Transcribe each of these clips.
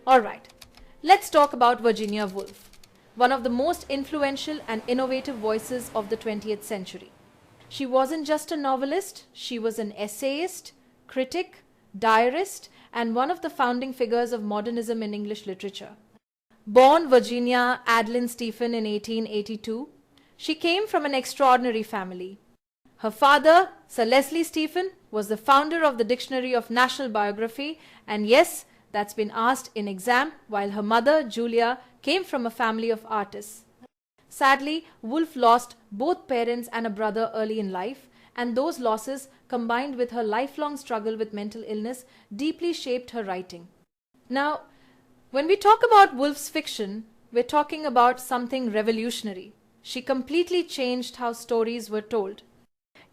Alright, let's talk about Virginia Woolf, one of the most influential and innovative voices of the 20th century. She wasn't just a novelist, she was an essayist, critic, diarist, and one of the founding figures of modernism in English literature. Born Virginia Adeline Stephen in 1882, she came from an extraordinary family. Her father, Sir Leslie Stephen, was the founder of the Dictionary of National Biography, and yes, that's been asked in exam, while her mother, Julia, came from a family of artists. Sadly, Woolf lost both parents and a brother early in life, and those losses, combined with her lifelong struggle with mental illness, deeply shaped her writing. Now, when we talk about Woolf's fiction, we're talking about something revolutionary. She completely changed how stories were told.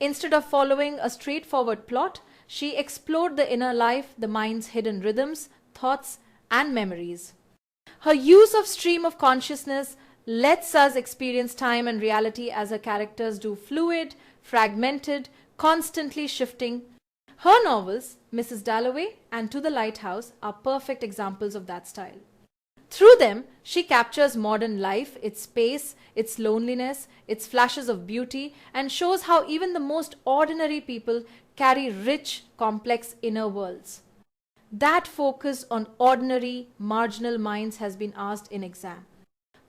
Instead of following a straightforward plot, she explored the inner life, the mind's hidden rhythms, thoughts, and memories. Her use of stream of consciousness lets us experience time and reality as her characters do, fluid, fragmented, constantly shifting. Her novels, Mrs Dalloway and To the Lighthouse, are perfect examples of that style. Through them, she captures modern life, its pace, its loneliness, its flashes of beauty, and shows how even the most ordinary people carry rich, complex inner worlds. That focus on ordinary, marginal minds has been asked in exam.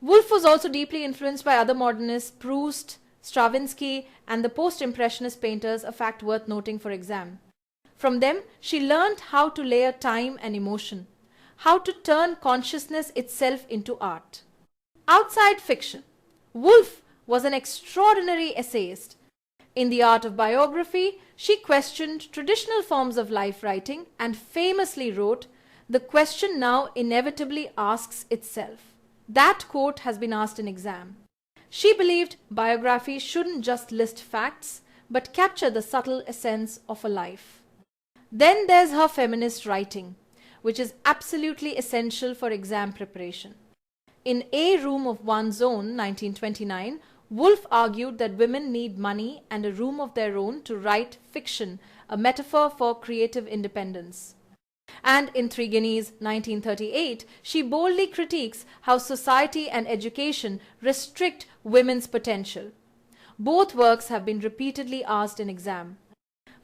Woolf was also deeply influenced by other modernists, Proust, Stravinsky, and the post-impressionist painters, a fact worth noting for exam. From them, she learned how to layer time and emotion, how to turn consciousness itself into art. Outside fiction, Woolf was an extraordinary essayist. In the art of biography, she questioned traditional forms of life writing and famously wrote, "The question now inevitably asks itself." That quote has been asked in exam. She believed biography shouldn't just list facts, but capture the subtle essence of a life. Then there's her feminist writing, which is absolutely essential for exam preparation. In A Room of One's Own, 1929, Woolf argued that women need money and a room of their own to write fiction, a metaphor for creative independence. And in Three Guineas, 1938, she boldly critiques how society and education restrict women's potential. Both works have been repeatedly asked in exam.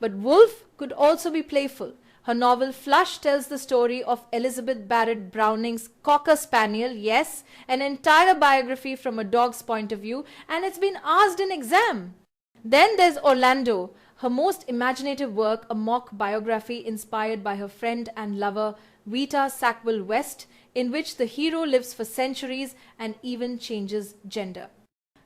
But Woolf could also be playful. Her novel Flush tells the story of Elizabeth Barrett Browning's Cocker Spaniel, yes, an entire biography from a dog's point of view, and it's been asked in exam. Then there's Orlando, her most imaginative work, a mock biography inspired by her friend and lover Vita Sackville West, in which the hero lives for centuries and even changes gender.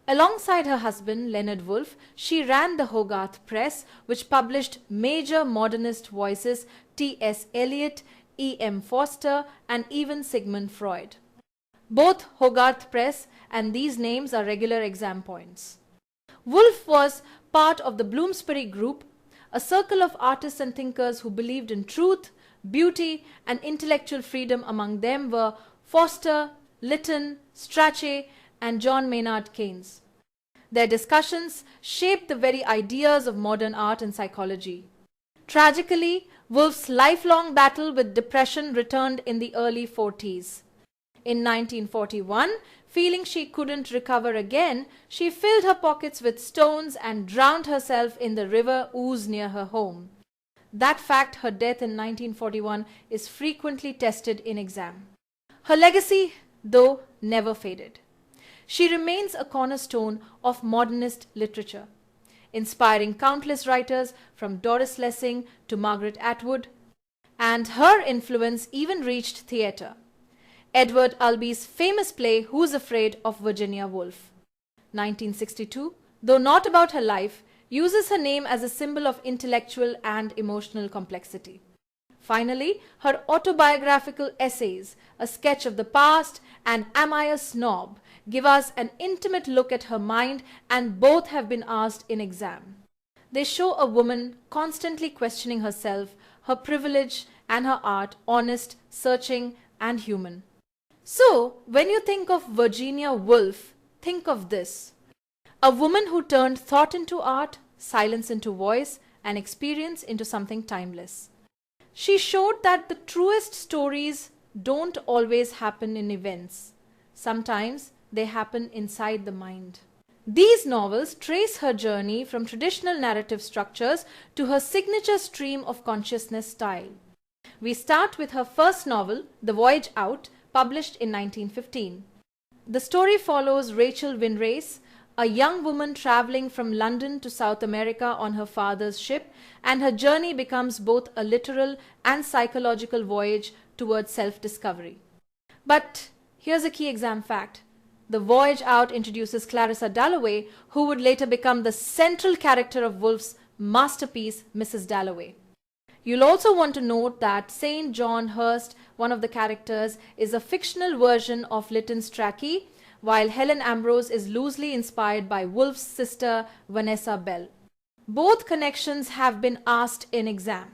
Alongside her husband, Leonard Woolf, she ran the Hogarth Press, which published major modernist voices T.S. Eliot, E.M. Forster, and even Sigmund Freud. Both Hogarth Press and these names are regular exam points. Woolf was part of the Bloomsbury Group, a circle of artists and thinkers who believed in truth, beauty, and intellectual freedom. Among them were Forster, Lytton, Strachey, and John Maynard Keynes. Their discussions shaped the very ideas of modern art and psychology. Tragically, Woolf's lifelong battle with depression returned in the early 40s. In 1941, feeling she couldn't recover again, she filled her pockets with stones and drowned herself in the river Ouse near her home. That fact, her death in 1941, is frequently tested in exam. Her legacy, though, never faded. She remains a cornerstone of modernist literature, inspiring countless writers from Doris Lessing to Margaret Atwood, and her influence even reached theatre. Edward Albee's famous play Who's Afraid of Virginia Woolf, 1962, though not about her life, uses her name as a symbol of intellectual and emotional complexity. Finally, her autobiographical essays, A Sketch of the Past and Am I a Snob, give us an intimate look at her mind, and both have been asked in exam. They show a woman constantly questioning herself, her privilege and her art, honest, searching, and human. So, when you think of Virginia Woolf, think of this: a woman who turned thought into art, silence into voice, and experience into something timeless. She showed that the truest stories don't always happen in events. Sometimes they happen inside the mind. These novels trace her journey from traditional narrative structures to her signature stream of consciousness style. We start with her first novel, The Voyage Out, published in 1915. The story follows Rachel Winrace, a young woman traveling from London to South America on her father's ship, and her journey becomes both a literal and psychological voyage towards self-discovery. But here's a key exam fact. The Voyage Out introduces Clarissa Dalloway, who would later become the central character of Woolf's masterpiece, Mrs Dalloway. You'll also want to note that St. John Hurst, one of the characters, is a fictional version of Lytton Strachey, while Helen Ambrose is loosely inspired by Woolf's sister, Vanessa Bell. Both connections have been asked in exam.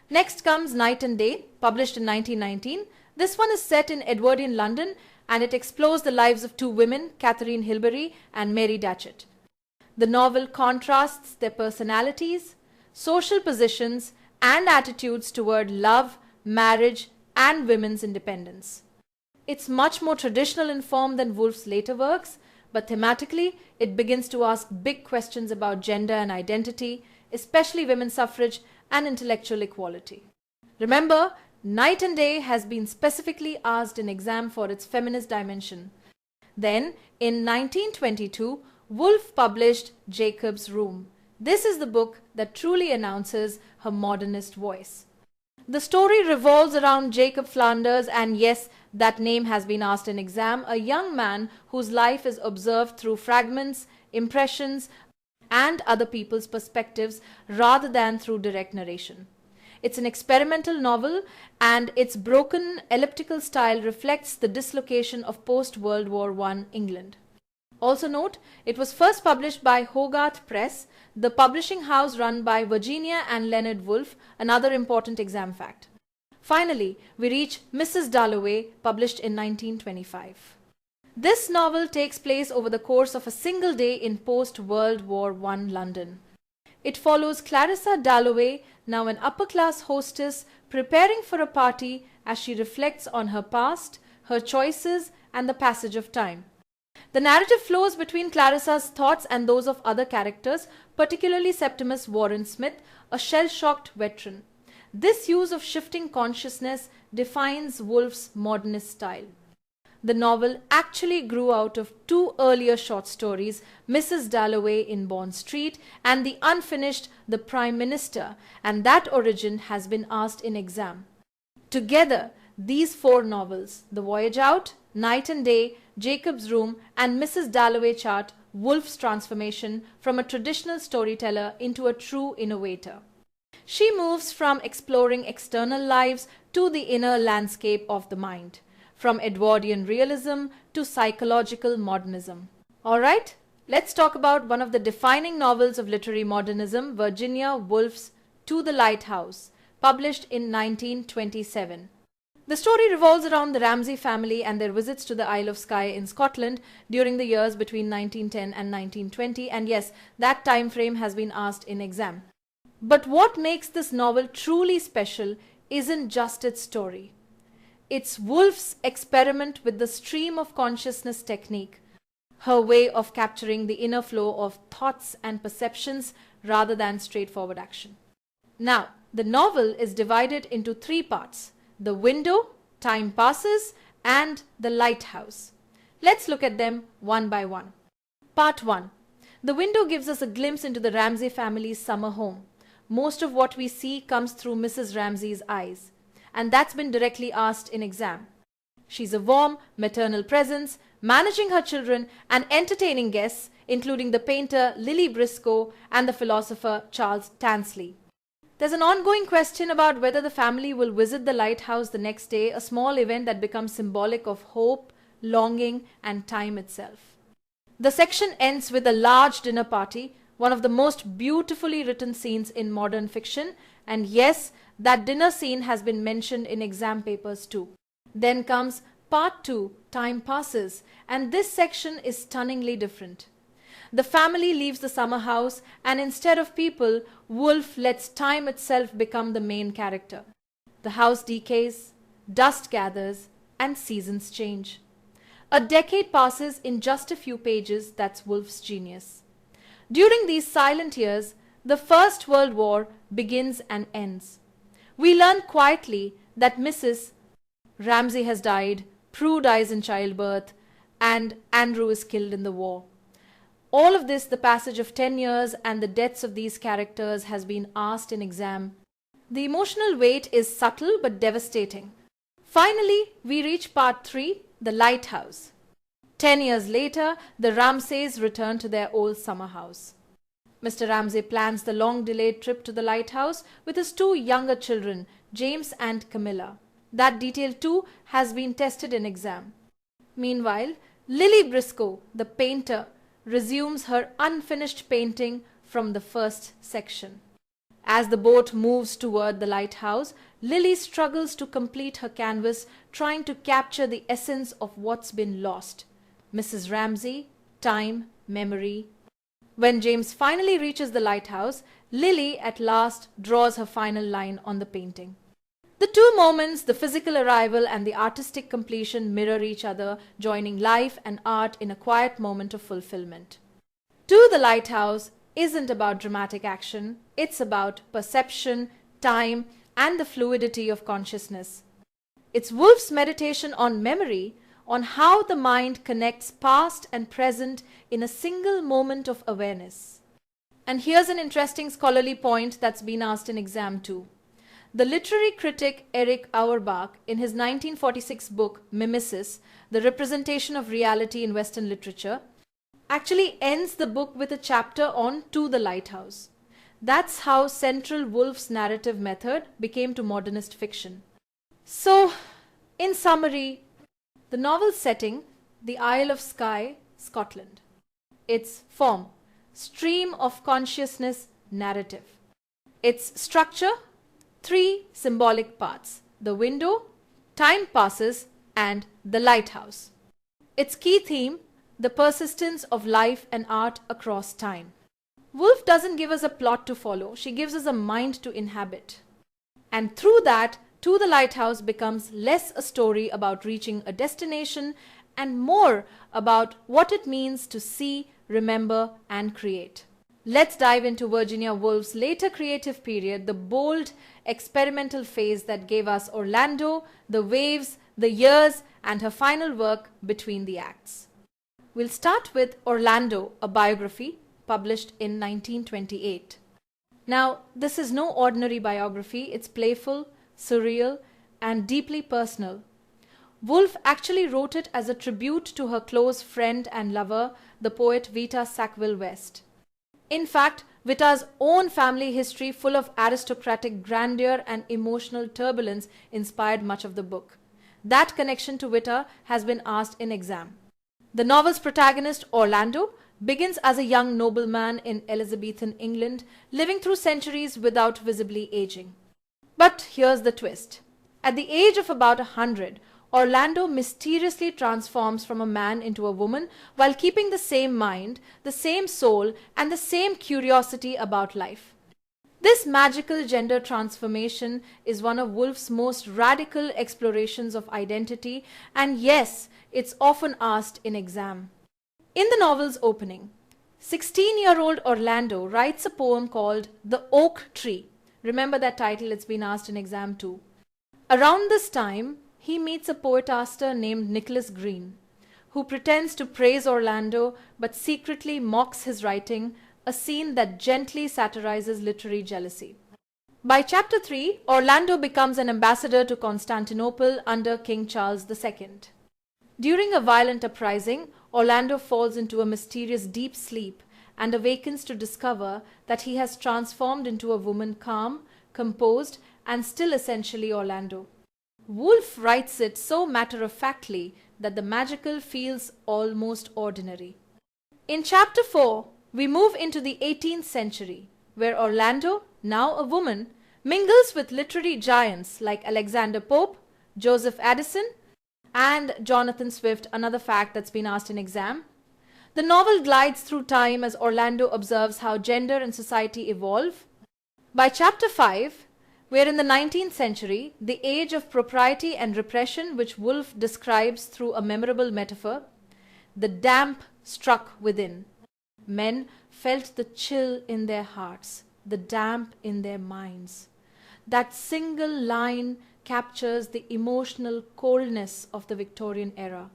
Next comes Night and Day, published in 1919. This one is set in Edwardian London, and it explores the lives of two women, Catherine Hilbery and Mary Datchet. The novel contrasts their personalities, social positions, and attitudes toward love, marriage, and women's independence. It's much more traditional in form than Woolf's later works, but thematically, it begins to ask big questions about gender and identity, especially women's suffrage and intellectual equality. Remember, Night and Day has been specifically asked in exam for its feminist dimension. Then, in 1922, Woolf published Jacob's Room. This is the book that truly announces her modernist voice. The story revolves around Jacob Flanders, and yes, that name has been asked in exam, a young man whose life is observed through fragments, impressions, and other people's perspectives rather than through direct narration. It's an experimental novel, and its broken elliptical style reflects the dislocation of post-World War I England. Also note, it was first published by Hogarth Press, the publishing house run by Virginia and Leonard Woolf, another important exam fact. Finally, we reach Mrs Dalloway, published in 1925. This novel takes place over the course of a single day in post-World War I London. It follows Clarissa Dalloway, now an upper-class hostess, preparing for a party as she reflects on her past, her choices, and the passage of time. The narrative flows between Clarissa's thoughts and those of other characters, particularly Septimus Warren Smith, a shell-shocked veteran. This use of shifting consciousness defines Woolf's modernist style. The novel actually grew out of two earlier short stories, Mrs Dalloway in Bond Street and the unfinished The Prime Minister, and that origin has been asked in exam. Together, these four novels, The Voyage Out, Night and Day, Jacob's Room, and Mrs Dalloway chart Woolf's transformation from a traditional storyteller into a true innovator. She moves from exploring external lives to the inner landscape of the mind, from Edwardian realism to psychological modernism. Alright, let's talk about one of the defining novels of literary modernism, Virginia Woolf's To the Lighthouse, published in 1927. The story revolves around the Ramsay family and their visits to the Isle of Skye in Scotland during the years between 1910 and 1920, and yes, that time frame has been asked in exam. But what makes this novel truly special isn't just its story. It's Woolf's experiment with the stream of consciousness technique, her way of capturing the inner flow of thoughts and perceptions rather than straightforward action. Now, the novel is divided into three parts: The Window, Time Passes, and The Lighthouse. Let's look at them one by one. Part 1. The Window gives us a glimpse into the Ramsay family's summer home. Most of what we see comes through Mrs. Ramsay's eyes, and that's been directly asked in exam. She's a warm, maternal presence, managing her children and entertaining guests, including the painter Lily Briscoe and the philosopher Charles Tansley. There's an ongoing question about whether the family will visit the lighthouse the next day, a small event that becomes symbolic of hope, longing, and time itself. The section ends with a large dinner party, one of the most beautifully written scenes in modern fiction, and yes, that dinner scene has been mentioned in exam papers too. Then comes Part 2, Time Passes, and this section is stunningly different. The family leaves the summer house, and instead of people, Woolf lets time itself become the main character. The house decays, dust gathers, and seasons change. A decade passes in just a few pages. That's Woolf's genius. During these silent years, the First World War begins and ends. We learn quietly that Mrs. Ramsay has died, Prue dies in childbirth, and Andrew is killed in the war. All of this, the passage of 10 years and the deaths of these characters, has been asked in exam. The emotional weight is subtle but devastating. Finally, we reach part 3, the Lighthouse. 10 years later, the Ramsays return to their old summer house. Mr. Ramsay plans the long-delayed trip to the lighthouse with his 2 younger children, James and Camilla. That detail too has been tested in exam. Meanwhile, Lily Briscoe, the painter, resumes her unfinished painting from the first section. As the boat moves toward the lighthouse, Lily struggles to complete her canvas, trying to capture the essence of what's been lost. Mrs. Ramsay, time, memory. When James finally reaches the lighthouse, Lily at last draws her final line on the painting. The 2 moments, the physical arrival and the artistic completion, mirror each other, joining life and art in a quiet moment of fulfillment. To the Lighthouse isn't about dramatic action, it's about perception, time, and the fluidity of consciousness. It's Woolf's meditation on memory, on how the mind connects past and present in a single moment of awareness. And here's an interesting scholarly point that's been asked in exam too. The literary critic Eric Auerbach, in his 1946 book Mimesis, The Representation of Reality in Western Literature, actually ends the book with a chapter on To the Lighthouse. That's how central Woolf's narrative method became to modernist fiction. So, in summary, the novel's setting, the Isle of Skye, Scotland. Its form, stream of consciousness narrative. Its structure, 3 symbolic parts: the window, time passes, and the lighthouse. Its key theme, the persistence of life and art across time. Woolf doesn't give us a plot to follow, she gives us a mind to inhabit. And through that, To the Lighthouse becomes less a story about reaching a destination and more about what it means to see, remember, and create. Let's dive into Virginia Woolf's later creative period, the bold, experimental phase that gave us Orlando, the waves, the years, and her final work, Between the Acts. We'll start with Orlando, a biography, published in 1928. Now, this is no ordinary biography. It's playful, surreal, and deeply personal. Woolf actually wrote it as a tribute to her close friend and lover, the poet Vita Sackville-West. In fact, Vita's own family history, full of aristocratic grandeur and emotional turbulence, inspired much of the book. That connection to Vita has been asked in exam. The novel's protagonist, Orlando, begins as a young nobleman in Elizabethan England, living through centuries without visibly aging. But here's the twist. At the age of about 100, Orlando mysteriously transforms from a man into a woman while keeping the same mind, the same soul, and the same curiosity about life. This magical gender transformation is one of Woolf's most radical explorations of identity, and yes, it's often asked in exam. In the novel's opening, 16-year-old Orlando writes a poem called The Oak Tree. Remember that title, it's been asked in exam too. Around this time, he meets a poetaster named Nicholas Green, who pretends to praise Orlando but secretly mocks his writing, a scene that gently satirizes literary jealousy. By chapter 3, Orlando becomes an ambassador to Constantinople under King Charles II. During a violent uprising, Orlando falls into a mysterious deep sleep and awakens to discover that he has transformed into a woman calm, composed, and still essentially Orlando. Woolf writes it so matter-of-factly that the magical feels almost ordinary. In chapter 4, we move into the 18th century, where Orlando, now a woman, mingles with literary giants like Alexander Pope, Joseph Addison, and Jonathan Swift, another fact that's been asked in exam. The novel glides through time as Orlando observes how gender and society evolve. By chapter 5, Where in the 19th century, the age of propriety and repression which Woolf describes through a memorable metaphor, the damp struck within. Men felt the chill in their hearts, the damp in their minds. That single line captures the emotional coldness of the Victorian era.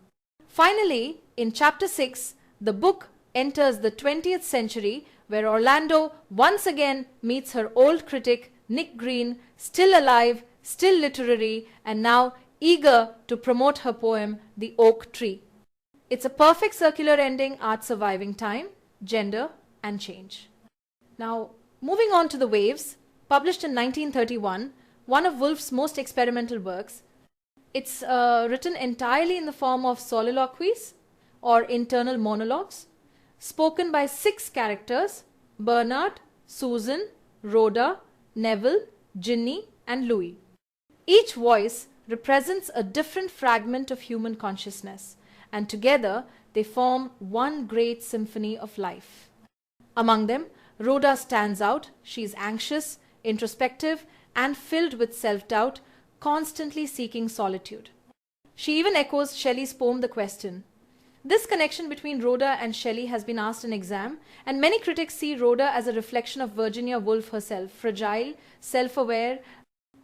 Finally, in chapter 6, the book enters the 20th century, where Orlando once again meets her old critic Nick Green, still alive, still literary, and now eager to promote her poem The Oak Tree. It's a perfect circular ending, art surviving time, gender, and change. Now, moving on to The Waves, published in 1931, one of Woolf's most experimental works. It's written entirely in the form of soliloquies or internal monologues, spoken by 6 characters: Bernard, Susan, Rhoda, Neville, Ginny, and Louis. Each voice represents a different fragment of human consciousness, and together they form one great symphony of life. Among them, Rhoda stands out. She is anxious, introspective, and filled with self-doubt, constantly seeking solitude. She even echoes Shelley's poem The Question. This connection between Rhoda and Shelley has been asked in exam, and many critics see Rhoda as a reflection of Virginia Woolf herself, fragile, self-aware,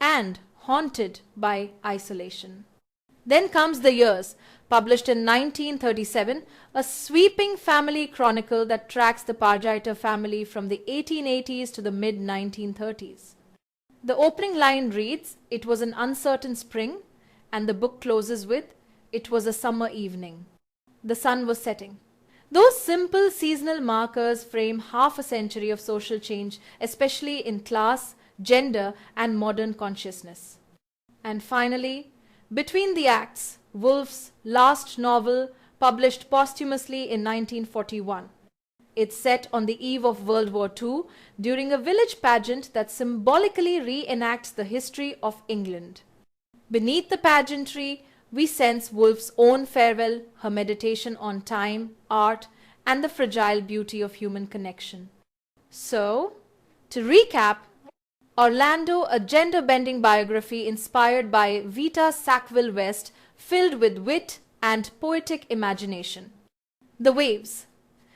and haunted by isolation. Then comes The Years, published in 1937, a sweeping family chronicle that tracks the Pargeiter family from the 1880s to the mid-1930s. The opening line reads, "It was an uncertain spring," and the book closes with, "It was a summer evening. The sun was setting." Those simple seasonal markers frame half a century of social change, especially in class, gender, and modern consciousness. And finally, Between the Acts, Woolf's last novel, published posthumously in 1941. It's set on the eve of World War II during a village pageant that symbolically reenacts the history of England. Beneath the pageantry, we sense Woolf's own farewell, her meditation on time, art, and the fragile beauty of human connection. So, to recap, Orlando, a gender-bending biography inspired by Vita Sackville-West, filled with wit and poetic imagination. The Waves,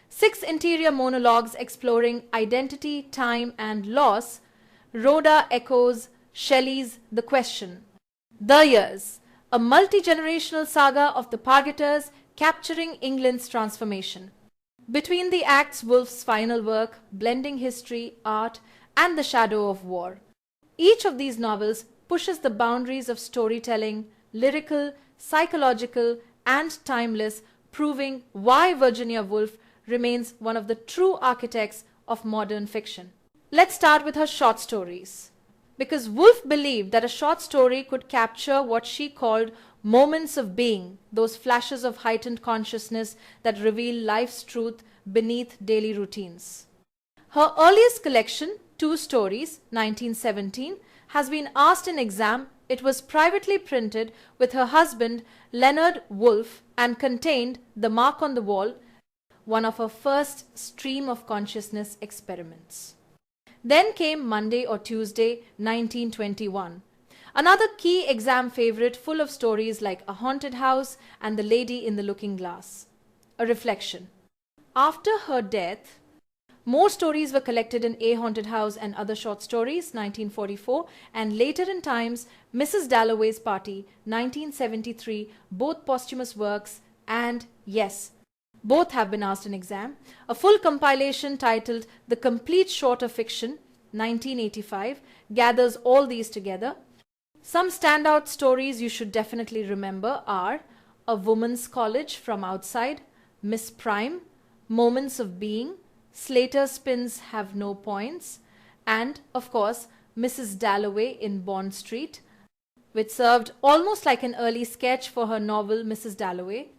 6 interior monologues exploring identity, time, and loss. Rhoda echoes Shelley's The Question. The Years, a multi-generational saga of the Pargeters capturing England's transformation. Between the Acts, Woolf's final work, blending history, art, and the shadow of war. Each of these novels pushes the boundaries of storytelling, lyrical, psychological, and timeless, proving why Virginia Woolf remains one of the true architects of modern fiction. Let's start with her short stories. Because Woolf believed that a short story could capture what she called moments of being, those flashes of heightened consciousness that reveal life's truth beneath daily routines. Her earliest collection, 2 Stories, 1917, has been asked in exam. It was privately printed with her husband Leonard Woolf and contained The Mark on the Wall, one of her first stream of consciousness experiments. Then came Monday or Tuesday, 1921. Another key exam favorite full of stories like A Haunted House and The Lady in the Looking Glass. A reflection. After her death, more stories were collected in A Haunted House and Other Short Stories, 1944, and later in Times, Mrs Dalloway's Party, 1973, both posthumous works, and yes, both have been asked in exam. A full compilation titled The Complete Shorter Fiction, 1985, gathers all these together. Some standout stories you should definitely remember are A Woman's College from Outside, Miss Prime, Moments of Being, Slater Spins Have No Points, and, of course, Mrs Dalloway in Bond Street, which served almost like an early sketch for her novel Mrs Dalloway.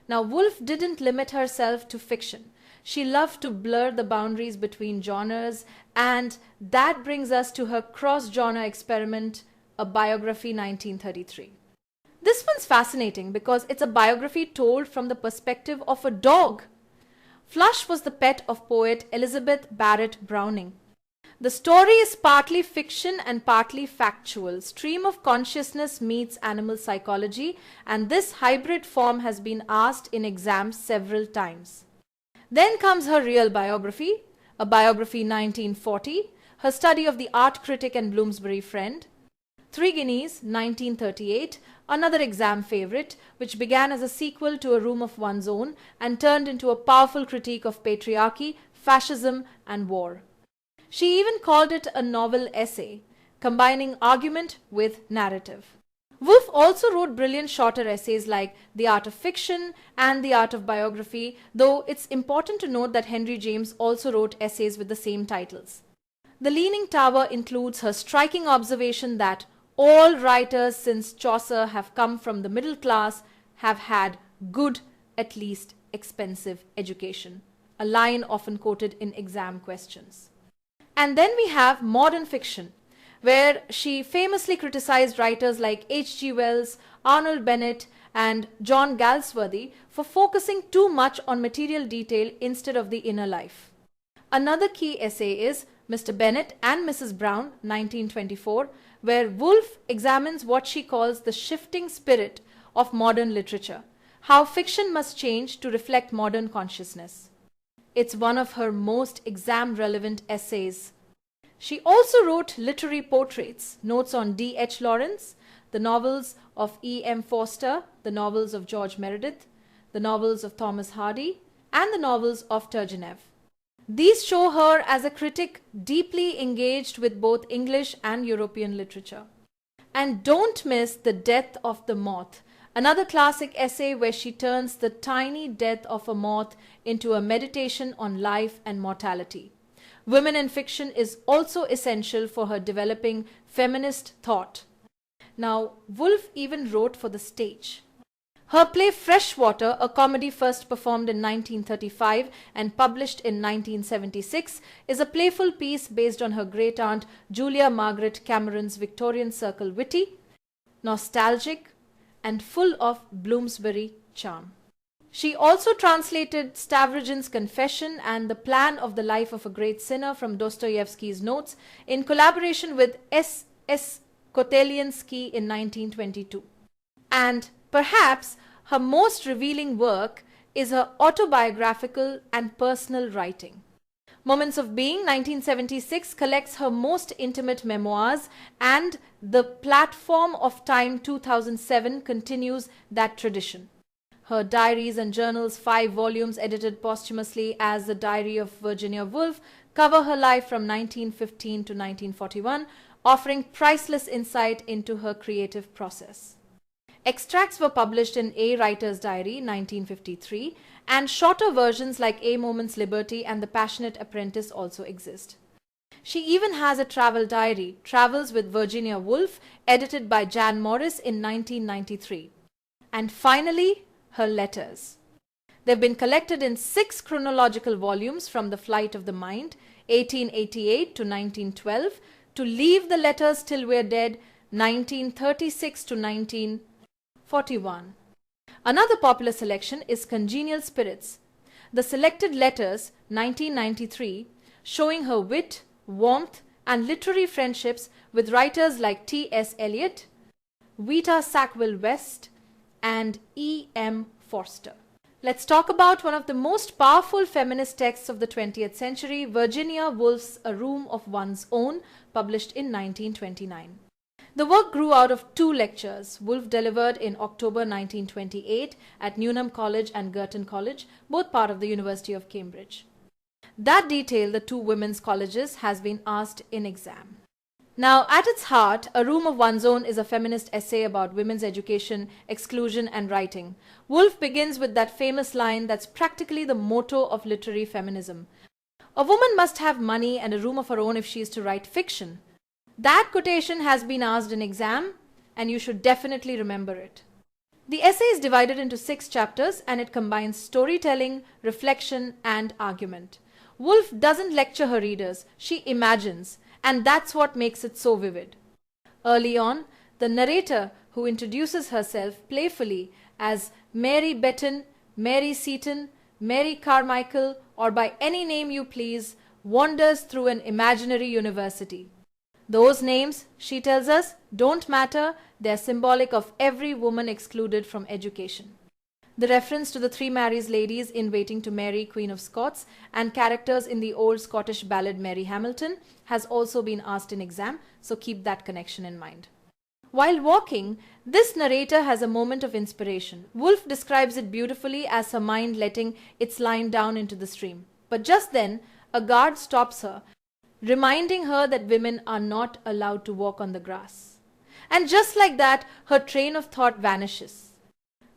Now, Woolf didn't limit herself to fiction. She loved to blur the boundaries between genres, and that brings us to her cross-genre experiment, A Biography, 1933. This one's fascinating because it's a biography told from the perspective of a dog. Flush was the pet of poet Elizabeth Barrett Browning. The story is partly fiction and partly factual. Stream of consciousness meets animal psychology, and this hybrid form has been asked in exams several times. Then comes her real biography, a biography 1940, her study of the art critic and Bloomsbury friend. 3 Guineas, 1938, another exam favourite, which began as a sequel to A Room of One's Own and turned into a powerful critique of patriarchy, fascism and war. She even called it a novel essay, combining argument with narrative. Woolf also wrote brilliant shorter essays like The Art of Fiction and The Art of Biography, though it's important to note that Henry James also wrote essays with the same titles. The Leaning Tower includes her striking observation that all writers since Chaucer have come from the middle class have had good, at least expensive education, a line often quoted in exam questions. And then we have modern fiction, where she famously criticized writers like H.G. Wells, Arnold Bennett, and John Galsworthy for focusing too much on material detail instead of the inner life. Another key essay is Mr. Bennet and Mrs. Brown, 1924, where Woolf examines what she calls the shifting spirit of modern literature, how fiction must change to reflect modern consciousness. It's one of her most exam-relevant essays. She also wrote literary portraits, notes on D.H. Lawrence, the novels of E.M. Forster, the novels of George Meredith, the novels of Thomas Hardy, and the novels of Turgenev. These show her as a critic deeply engaged with both English and European literature. And don't miss The Death of the Moth, another classic essay where she turns the tiny death of a moth into a meditation on life and mortality. Women in fiction is also essential for her developing feminist thought. Now, Woolf even wrote for the stage. Her play Freshwater, a comedy first performed in 1935 and published in 1976, is a playful piece based on her great-aunt Julia Margaret Cameron's Victorian circle witty, nostalgic, and full of Bloomsbury charm. She also translated Stavrogin's Confession and The Plan of the Life of a Great Sinner from Dostoevsky's notes in collaboration with S.S. Koteliansky in 1922. And perhaps her most revealing work is her autobiographical and personal writing. Moments of Being, 1976, collects her most intimate memoirs, and The Platform of Time, 2007, continues that tradition. Her diaries and journals, 5 volumes edited posthumously as The Diary of Virginia Woolf, cover her life from 1915 to 1941, offering priceless insight into her creative process. Extracts were published in A Writer's Diary, 1953, and shorter versions like A Moment's Liberty and The Passionate Apprentice also exist. She even has a travel diary, Travels with Virginia Woolf, edited by Jan Morris in 1993. And finally, her letters. They've been collected in 6 chronological volumes from The Flight of the Mind, 1888 to 1912, to Leave the Letters Till We're Dead, 1936 to 1941. Another popular selection is Congenial Spirits, The Selected Letters, 1993, showing her wit, warmth, and literary friendships with writers like T.S. Eliot, Vita Sackville West, and E.M. Forster. Let's talk about one of the most powerful feminist texts of the 20th century, Virginia Woolf's A Room of One's Own, published in 1929. The work grew out of 2 lectures Woolf delivered in October 1928 at Newnham College and Girton College, both part of the University of Cambridge. That detail, the 2 women's colleges, has been asked in exam. Now, at its heart, A Room of One's Own is a feminist essay about women's education, exclusion, and writing. Woolf begins with that famous line that's practically the motto of literary feminism. A woman must have money and a room of her own if she is to write fiction. That quotation has been asked in exam, and you should definitely remember it. The essay is divided into 6 chapters, and it combines storytelling, reflection, and argument. Woolf doesn't lecture her readers, she imagines, and that's what makes it so vivid. Early on, the narrator, who introduces herself playfully as Mary Betton, Mary Seaton, Mary Carmichael, or by any name you please, wanders through an imaginary university. Those names, she tells us, don't matter, they are symbolic of every woman excluded from education. The reference to the three Marys ladies in Waiting to Mary, Queen of Scots, and characters in the old Scottish ballad Mary Hamilton has also been asked in exam, so keep that connection in mind. While walking, this narrator has a moment of inspiration. Woolf describes it beautifully as her mind letting its line down into the stream. But just then, a guard stops her, reminding her that women are not allowed to walk on the grass. And just like that, her train of thought vanishes.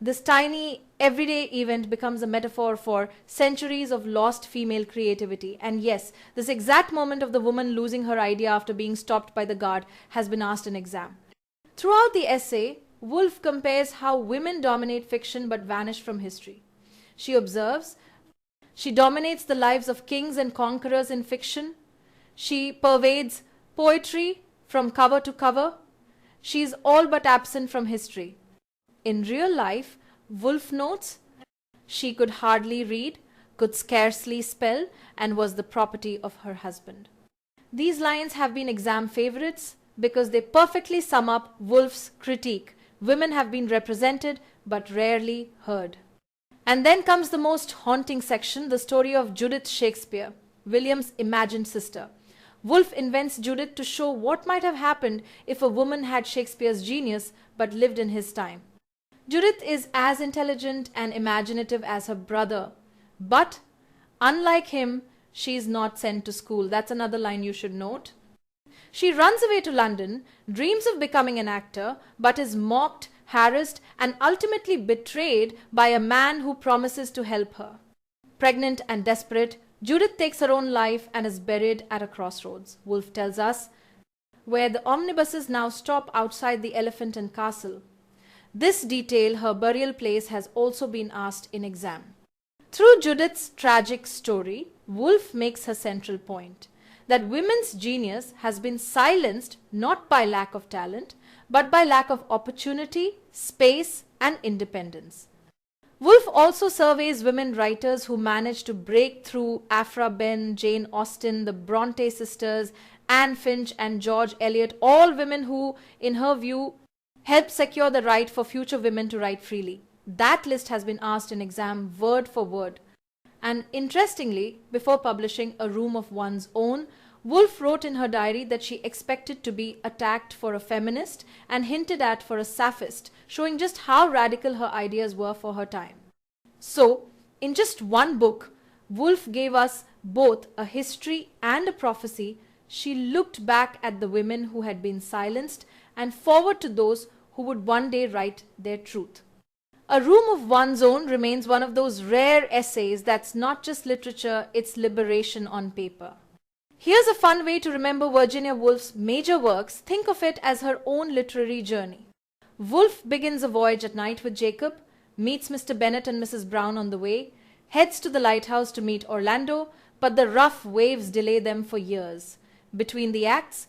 This tiny, everyday event becomes a metaphor for centuries of lost female creativity. And yes, this exact moment of the woman losing her idea after being stopped by the guard has been asked in exam. Throughout the essay, Woolf compares how women dominate fiction but vanish from history. She observes, she dominates the lives of kings and conquerors in fiction. She pervades poetry from cover to cover. She is all but absent from history. In real life, Woolf notes, she could hardly read, could scarcely spell, and was the property of her husband. These lines have been exam favorites because they perfectly sum up Woolf's critique. Women have been represented but rarely heard. And then comes the most haunting section, the story of Judith Shakespeare, William's imagined sister. Woolf invents Judith to show what might have happened if a woman had Shakespeare's genius but lived in his time. Judith is as intelligent and imaginative as her brother, but unlike him, she is not sent to school. That's another line you should note. She runs away to London, dreams of becoming an actor, but is mocked, harassed, and ultimately betrayed by a man who promises to help her. Pregnant and desperate, Judith takes her own life and is buried at a crossroads, Woolf tells us, where the omnibuses now stop outside the Elephant and Castle. This detail, her burial place, has also been asked in exam. Through Judith's tragic story, Woolf makes her central point, that women's genius has been silenced not by lack of talent, but by lack of opportunity, space, and independence. Woolf also surveys women writers who managed to break through Aphra Behn, Jane Austen, the Bronte sisters, Anne Finch, and George Eliot, all women who, in her view, helped secure the right for future women to write freely. That list has been asked in exam word for word. And interestingly, before publishing A Room of One's Own, Woolf wrote in her diary that she expected to be attacked for a feminist and hinted at for a sapphist, showing just how radical her ideas were for her time. So, in just one book, Woolf gave us both a history and a prophecy. She looked back at the women who had been silenced and forward to those who would one day write their truth. A Room of One's Own remains one of those rare essays that's not just literature, it's liberation on paper. Here's a fun way to remember Virginia Woolf's major works. Think of it as her own literary journey. Woolf begins a voyage at night with Jacob, meets Mr. Bennet and Mrs. Brown on the way, heads to the Lighthouse to meet Orlando, but the rough waves delay them for years. Between the acts,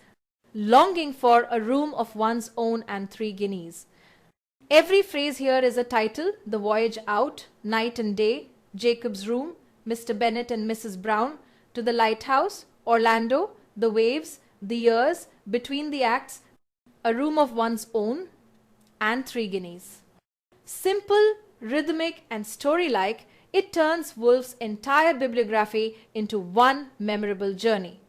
longing for a room of one's own and 3 guineas. Every phrase here is a title: the voyage out, night and day, Jacob's room, Mr. Bennet and Mrs. Brown, to the Lighthouse, Orlando, the waves, the years, between the acts, a room of one's own, and 3 guineas. Simple, rhythmic, and story-like, it turns Woolf's entire bibliography into one memorable journey.